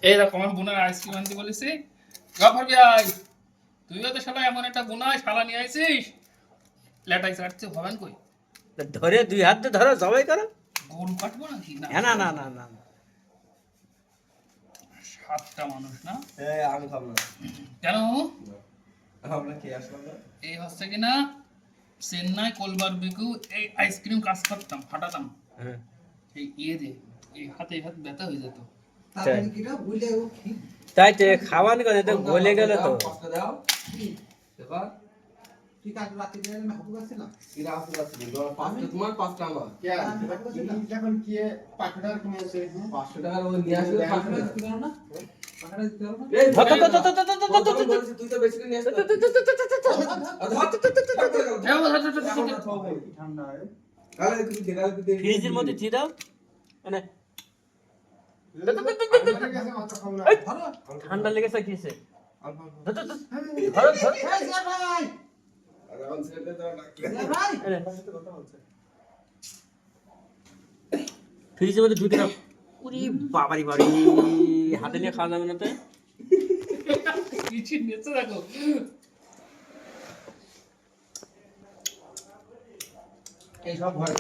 এইরকম আমার বোনের আইসক্রিম আনতে বলেছি। গফর ভাই, তুইও তো শালা এমন একটা বোনা শালা নিয়ে আইছিস, লেটাই চাটতে হবেন কই? ধরে 2 হাত দিয়ে ধরো, জবাই করো। গরু কাটবো নাকি? না, না না না না না। 7টা মানুষ না? আমি খাবো না। কেন মামু? আমরা খেয়ে আসলাম না। এই হচ্ছে কিনা চেন্নাই কোলবার বিকু এই আইসক্রিম কাজ করতাম, ফাটাতাম। হ্যাঁ। এই দিয়ে এই হাতে ব্যথা হয়ে যেত। তাই তো খাওয়ান করে তো গলে গেল তো। পাঁচটা দাও। এবার কিরা আসতে যাচ্ছে পাঁচটা তোমার, পাঁচটা আমার। এখন কি পাখড়ার কমেছে 500 টাকার ওই নিয়ে আসবে, 500 টাকা। ধর, ধর, ধর, ধর, ধর, ধর, ধর, ধর, ধর। বলছি তুই তো বেশি করে নিয়ে আসতে। ঠান্ডা তাহলে কিছু দেখালে তুই ফ্রিজের মধ্যে দিয়ে দাও, মানে ঠান্ডা লেগেছে কিসে? ধর, ধর, ধর, ধরো, ধরো। ফ্রিজের মধ্যে ঢুকে দাও। উরি বাবারি বাড়ি, হাতে নিয়ে খাওয়া যাবে না তো। কিছু নেচে রাখো। এই সব ভয়